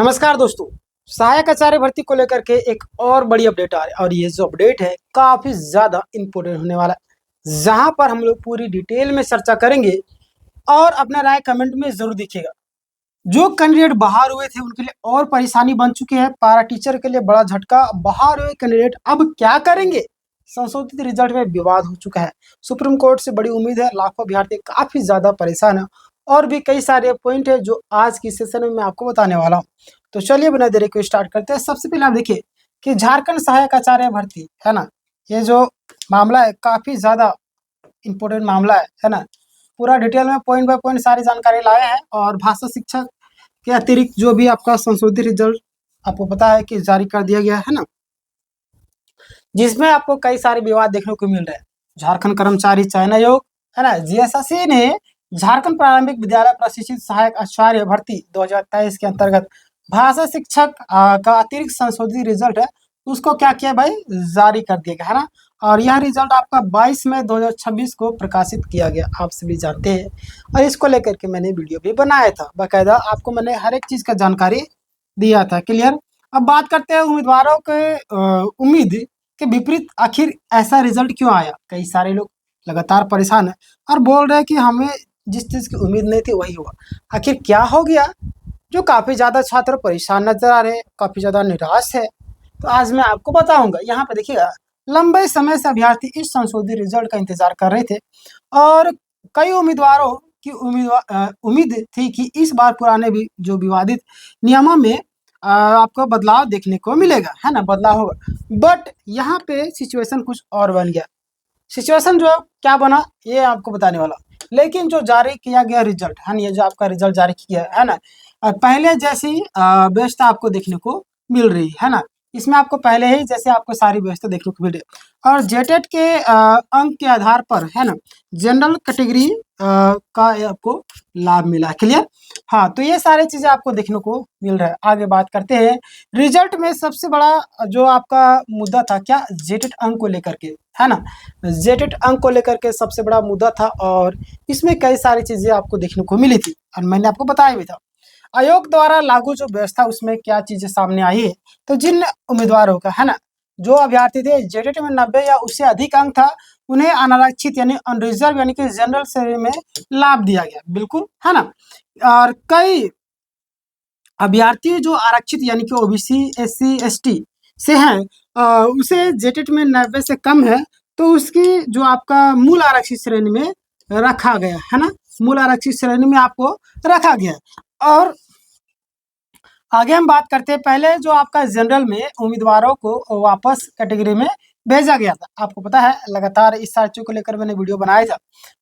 नमस्कार दोस्तों। सहायक आचार्य भर्ती को लेकर के एक और बड़ी अपडेट आ रही है और ये जो अपडेट है काफी ज्यादा इम्पोर्टेंट होने वाला है, जहां पर हम लोग पूरी डिटेल में चर्चा करेंगे और अपना राय कमेंट में जरूर दिखेगा। जो कैंडिडेट बाहर हुए थे उनके लिए और परेशानी बन चुकी है। पारा टीचर के लिए बड़ा झटका, बाहर हुए कैंडिडेट अब क्या करेंगे। संशोधित रिजल्ट में विवाद हो चुका है। सुप्रीम कोर्ट से बड़ी उम्मीद है, लाखों अभ्यर्थी काफी ज्यादा परेशान है और भी कई सारे पॉइंट है जो आज की सेशन में मैं आपको बताने वाला हूँ। तो चलिए बिना देरी को स्टार्ट करते हैं। सबसे पहले आप देखिए कि झारखंड सहायक आचार्य भर्ती है ना, ये जो मामला है काफी ज्यादा इम्पोर्टेंट मामला है ना। पूरा डिटेल में पॉइंट बाय पॉइंट सारी जानकारी लाए हैं और भाषा शिक्षक के अतिरिक्त जो भी आपका संशोधित रिजल्ट आपको पता है कि जारी कर दिया गया है ना, जिसमें आपको कई सारे विवाद देखने को मिल रहे हैं। झारखंड कर्मचारी चयन आयोग है ना, जीएसएससी ने झारखंड प्रारंभिक विद्यालय प्रशिक्षित सहायक आचार्य भर्ती 2023 के अंतर्गत भाषा शिक्षक का अतिरिक्त संशोधित रिजल्ट है उसको क्या किया भाई, जारी कर दिया गया है ना। और यह रिजल्ट आपका 22 मई 2026 को प्रकाशित किया गया, आप सभी जानते हैं। और इसको लेकर के मैंने वीडियो भी बनाया था, बाकायदा आपको मैंने हर एक चीज का जानकारी दिया था। क्लियर। अब बात करते हैं उम्मीदवारों के उम्मीद के विपरीत आखिर ऐसा रिजल्ट क्यों आया। कई सारे लोग लगातार परेशान है और बोल रहे हैं कि हमें जिस चीज की उम्मीद नहीं थी वही हुआ। आखिर क्या हो गया जो काफी ज्यादा छात्र परेशान नजर आ रहे हैं, काफी ज्यादा निराश है। तो आज मैं आपको बताऊंगा। यहाँ पे देखिएगा, लंबे समय से अभ्यर्थी इस संशोधित रिजल्ट का इंतजार कर रहे थे और कई उम्मीदवारों की उम्मीद थी कि इस बार पुराने भी जो विवादित नियमों में आपको बदलाव देखने को मिलेगा है ना, बदलाव होगा। बट यहाँ पे सिचुएशन कुछ और बन गया। सिचुएशन जो क्या बना ये आपको बताने वाला। लेकिन जो जारी किया गया रिजल्ट है ना, ये जो आपका रिजल्ट जारी किया है ना, पहले जैसी व्यवस्था आपको देखने को मिल रही है ना। इसमें आपको पहले ही जैसे आपको सारी व्यवस्था देखने को मिल रही है और जेटेट के अंक के आधार पर है ना, जनरल कैटेगरी का आपको लाभ मिला। क्लियर। हाँ, तो ये सारी चीजें आपको देखने को मिल रहा है। आगे बात करते हैं। रिजल्ट में सबसे बड़ा जो आपका मुद्दा था क्या, जेटेट अंक को लेकर के है ना। जेटेट अंक को लेकर के सबसे बड़ा मुद्दा था और इसमें कई सारी चीजें आपको देखने को मिली थी और मैंने आपको बताया भी था। आयोग द्वारा लागू जो व्यवस्था उसमें क्या चीजें सामने आई है। तो जिन उम्मीदवारों का है ना, जो अभ्यर्थी थे जेटेट में 90 या उससे अधिक अंक था, उन्हें अनारक्षित यानी अनरिजर्व यानी कि जनरल श्रेणी में लाभ दिया गया, बिल्कुल है ना। और कई अभ्यर्थी जो आरक्षित यानी कि ओबीसी एससी एसटी से हैं, उसे जेटेट में 90 से कम है तो उसकी जो आपका मूल आरक्षित श्रेणी में रखा गया है ना, मूल आरक्षित श्रेणी में आपको रखा गया। और आगे हम बात करते हैं। पहले जो आपका जनरल में उम्मीदवारों को वापस कैटेगरी में भेजा गया था, आपको पता है लगातार इस सारी चीज को लेकर मैंने वीडियो बनाया था।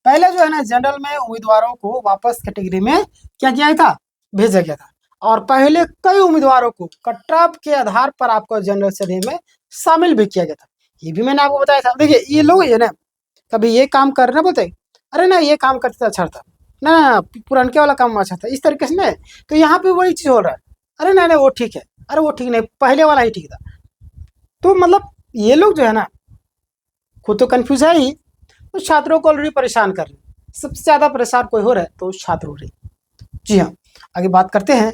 पहले जो है ना, जनरल में उम्मीदवारों को वापस कैटेगरी में क्या किया था, भेजा गया था। और पहले कई उम्मीदवारों को कट ऑफ के आधार पर आपको जनरल श्रेणी में शामिल भी किया गया था, ये भी मैंने आपको बताया था। देखिए ये लोग ये ना कभी ये काम कर रहे बोलते अरे ना ये काम करते अच्छा था ना, पुरानके वाला काम अच्छा था, इस तरीके से नहीं। तो यहाँ पे वही चीज हो रहा है, अरे नहीं नहीं वो ठीक है, अरे वो ठीक नहीं, पहले वाला ही ठीक था। तो मतलब ये लोग जो है ना खुद तो कंफ्यूज है ही, तो छात्रों को ऑलरेडी परेशान कर रहे हैं। सबसे ज्यादा परेशान कोई हो रहा है तो छात्र हो रहे। जी हाँ, आगे बात करते हैं।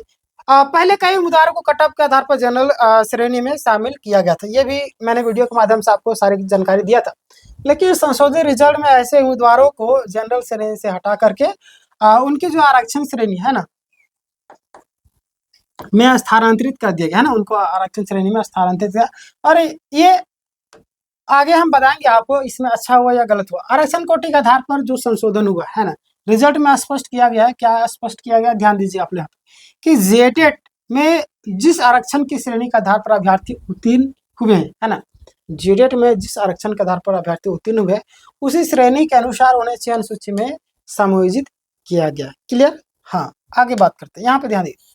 पहले कई उम्मीदवारों को कट ऑफ के आधार पर जनरल श्रेणी में शामिल किया गया था, ये भी मैंने वीडियो के माध्यम से आपको सारी जानकारी दिया था। लेकिन संशोधित रिजल्ट में ऐसे उम्मीदवारों को जनरल श्रेणी से हटा करके उनकी जो आरक्षण श्रेणी है ना में स्थानांतरित कर दिया गया है ना, उनको आरक्षण श्रेणी में स्थानांतरित किया। और ये आगे हम बताएंगे आपको इसमें अच्छा हुआ या गलत हुआ। आरक्षण कोटि के आधार पर जो संशोधन हुआ है ना, रिजल्ट में स्पष्ट किया गया है। क्या स्पष्ट किया गया, ध्यान दीजिए आप यहाँ कि जेटेट में जिस आरक्षण की श्रेणी के आधार पर अभ्यर्थी उत्तीर्ण हुए हैं है ना, जेटेट में जिस आरक्षण के आधार पर अभ्यर्थी उत्तीर्ण हुए उसी श्रेणी के अनुसार उन्हें चयन सूची में समायोजित किया गया। क्लियर। हाँ, आगे बात करते हैं। यहाँ पे ध्यान दीजिए,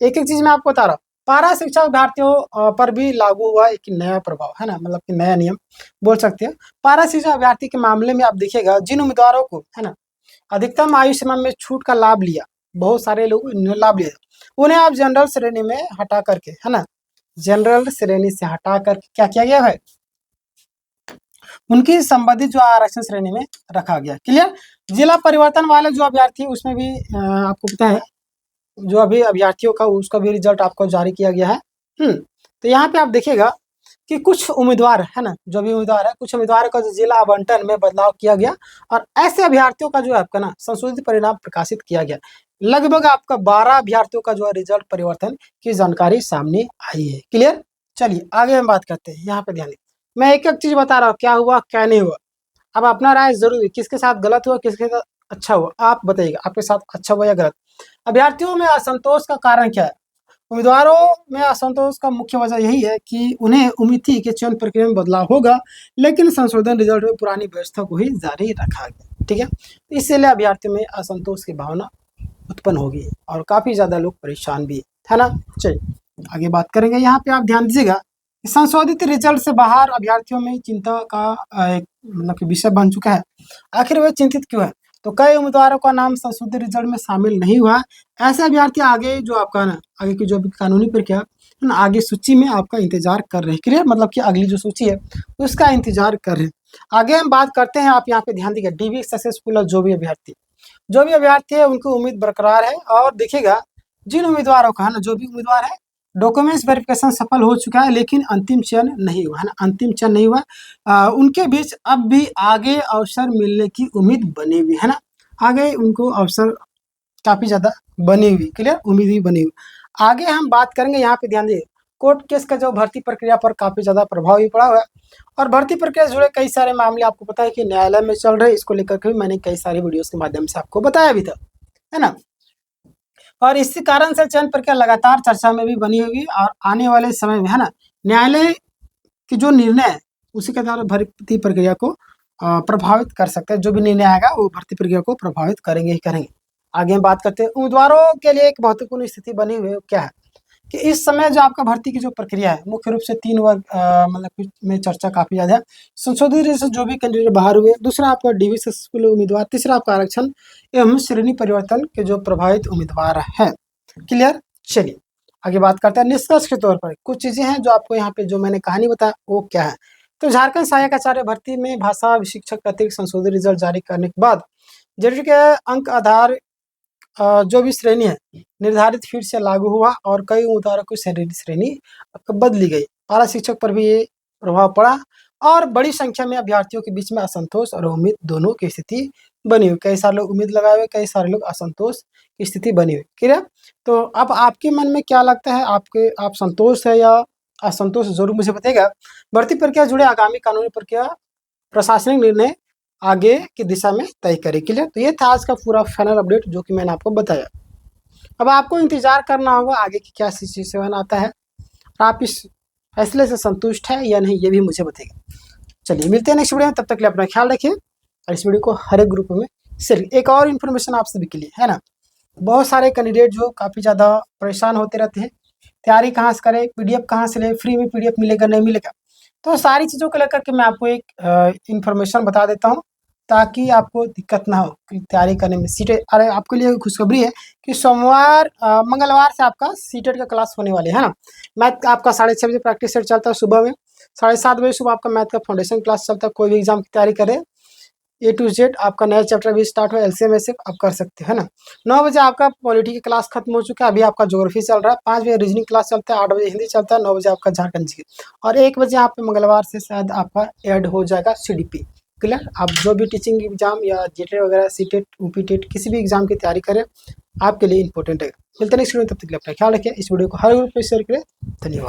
एक एक चीज मैं आपको बता रहा हूँ। पारा शिक्षक अभ्यर्थियों पर भी लागू हुआ एक नया प्रभाव है ना, मतलब कि नया नियम बोल सकते हैं। पारा शिक्षक अभ्यर्थी के मामले में आप देखिएगा, जिन उम्मीदवारों को है ना अधिकतम आयु सीमा में छूट का लाभ लिया, बहुत सारे लोग लाभ लिया, उन्हें आप जनरल श्रेणी में हटा करके है ना, जनरल श्रेणी से हटा करके क्या किया गया है, उनकी संबंधित जो आरक्षण श्रेणी में रखा गया। क्लियर। जिला परिवर्तन वाले जो अभ्यर्थी उसमें भी आपको पता है जो अभी अभ्यर्थियों का उसका भी रिजल्ट आपको जारी किया गया है। तो यहाँ पे आप देखिएगा कि कुछ उम्मीदवार है ना, जो भी उम्मीदवार है, कुछ उम्मीदवारों का जो जिला आवंटन में बदलाव किया गया और ऐसे अभ्यर्थियों का जो है आपका ना संशोधित परिणाम प्रकाशित किया गया। लगभग आपका 12 अभ्यर्थियों का जो है रिजल्ट परिवर्तन की जानकारी सामने आई है। क्लियर? चलिए आगे हम बात करते हैं। यहाँ पे ध्यान दें, मैं एक एक चीज बता रहा हूँ, क्या हुआ क्या नहीं हुआ। अब अपना राय जरूर, किसके साथ गलत हुआ किसके साथ अच्छा हुआ आप बताइएगा, आपके साथ अच्छा हुआ या गलत। अभ्यर्थियों में असंतोष का कारण क्या है? उम्मीदवारों में असंतोष का मुख्य वजह यही है कि उन्हें उम्मीद थी कि चयन प्रक्रिया में बदलाव होगा, लेकिन संशोधन रिजल्ट में पुरानी व्यवस्था को ही जारी रखा गया। ठीक है, तो इसलिए अभ्यर्थियों में असंतोष की भावना उत्पन्न होगी और काफी ज्यादा लोग परेशान भी है ना। चलिए आगे बात करेंगे। यहाँ पे आप ध्यान दीजिएगा, संशोधित रिजल्ट से बाहर अभ्यर्थियों में चिंता का एक मतलब कि विषय बन चुका है। आखिर वे चिंतित क्यों है? तो कई उम्मीदवारों का नाम संशोधित रिजल्ट में शामिल नहीं हुआ। ऐसे अभ्यर्थी आगे जो आपका ना आगे की जो भी कानूनी प्रक्रिया है ना, आगे सूची में आपका इंतजार कर रहे हैं। क्लियर? मतलब कि अगली जो सूची है उसका इंतजार कर रहे हैं। आगे हम बात करते हैं। आप यहाँ पे ध्यान दीजिएगा, डीवी सक्सेसफुल और जो भी अभ्यर्थी है उनकी उम्मीद बरकरार है। और देखिएगा जिन उम्मीदवारों का है ना, जो भी उम्मीदवार है डॉक्यूमेंट्स वेरिफिकेशन सफल हो चुका है लेकिन अंतिम चयन नहीं हुआ है ना, अंतिम चयन नहीं हुआ, उनके बीच अब भी आगे अवसर मिलने की उम्मीद बनी हुई है ना। आगे उनको अवसर काफी ज्यादा बनी हुई। क्लियर? उम्मीद ही बनी हुई। आगे हम बात करेंगे। यहाँ पे ध्यान दिए, कोर्ट केस का जो भर्ती प्रक्रिया पर काफी ज्यादा प्रभाव भी पड़ा हुआ है और भर्ती प्रक्रिया से जुड़े कई सारे मामले आपको पता है कि न्यायालय में चल रहे। इसको लेकर के मैंने कई सारे वीडियोस के माध्यम से आपको बताया भी था, है ना। और इसी कारण से चयन प्रक्रिया लगातार चर्चा में भी बनी हुई और आने वाले समय में है ना, न्यायालय की जो निर्णय है उसी के द्वारा भर्ती प्रक्रिया को प्रभावित कर सकते हैं। जो भी निर्णय आएगा वो भर्ती प्रक्रिया को प्रभावित करेंगे ही करेंगे। आगे हम बात करते हैं। उम्मीदवारों के लिए एक महत्वपूर्ण स्थिति बनी हुई है, क्या है कि इस समय जो आपका भर्ती की जो प्रक्रिया है मुख्य रूप से 3 वर्ग मतलब में चर्चा काफी ज्यादा है। संशोधित से जो भी कैंडिडेट बाहर हुए, दूसरा आपका डीवी सक्सेसफुल उम्मीदवार, तीसरा आपका आरक्षण एवं श्रेणी परिवर्तन के जो प्रभावित उम्मीदवार है। क्लियर? चलिए आगे बात करते हैं। निष्कर्ष के तौर पर कुछ चीजें हैं जो आपको यहाँ पे जो मैंने कहानी बताया वो क्या है। तो झारखंड सहायक आचार्य भर्ती में भाषा शिक्षक का अतिरिक्त संशोधित रिजल्ट जारी करने के बाद जेडीयू के अंक आधार जो भी श्रेणी है निर्धारित फिर से लागू हुआ और कई उम्मीदवारों की श्रेणी बदली गई। पारा शिक्षक पर भी ये प्रभाव पड़ा और बड़ी संख्या में अभ्यर्थियों के बीच में असंतोष और उम्मीद दोनों की स्थिति बनी हुई। कई सारे लोग उम्मीद लगाए हुए, कई सारे लोग असंतोष की स्थिति बनी हुई। क्लियर? तो अब आपके मन में क्या लगता है, आप संतोष है या असंतोष, जरूर मुझे बताइएगा। भर्ती प्रक्रिया जुड़े आगामी कानूनी प्रक्रिया प्रशासनिक निर्णय आगे की दिशा में तय करे। क्लियर? तो ये था आज का पूरा फाइनल अपडेट जो कि मैंने आपको बताया। अब आपको इंतजार करना होगा आगे की क्या सिचुएशन आता है और आप इस फैसले से संतुष्ट है या नहीं, ये भी मुझे बताइएगा। चलिए मिलते हैं नेक्स्ट वीडियो में, तब तक के लिए अपना ख्याल रखिए और इस वीडियो को हर एक ग्रुप में शेयर। एक और इन्फॉर्मेशन आप सभी के लिए है ना, बहुत सारे कैंडिडेट जो काफ़ी ज़्यादा परेशान होते रहते हैं, तैयारी कहाँ से करें, पीडीएफ कहाँ से लें, फ्री में पीडीएफ मिलेगा नहीं मिलेगा, तो सारी चीज़ों को लेकर के मैं आपको एक इन्फॉर्मेशन बता देता हूँ ताकि आपको दिक्कत ना हो तैयारी करने में। सीटेट, अरे आपके लिए खुशखबरी है कि सोमवार मंगलवार से आपका सीटेट का क्लास होने वाले है ना। मैथ आपका 6:30 बजे प्रैक्टिस सेट चलता है, सुबह में 7:30 बजे सुबह आपका मैथ का फाउंडेशन क्लास चलता है। कोई भी एग्जाम की तैयारी करें, A to Z आपका नया चैप्टर भी स्टार्ट हुआ, LCM से आप कर सकते हैं ना। 9 बजे आपका पॉलिटी की क्लास खत्म हो चुका है, अभी आपका ज्योग्राफी चल रहा है। 5 बजे रीजनिंग क्लास चलता है, 8 बजे हिंदी चलता है, 9 बजे आपका झारखंड जी और 1 बजे आप मंगलवार से शायद आपका ऐड हो जाएगा CDP। क्लियर? आप जो भी टीचिंग एग्जाम या जेटेट वगैरह, सीटेट, यूपीटेट किसी भी एग्जाम की तैयारी करें, आपके लिए इंपॉर्टेंट है। मिलते हैं नेक्स्ट वीडियो में, तब तक के लिए अपना ख्याल रखिए। इस वीडियो को हर ग्रुप में शेयर करें। धन्यवाद।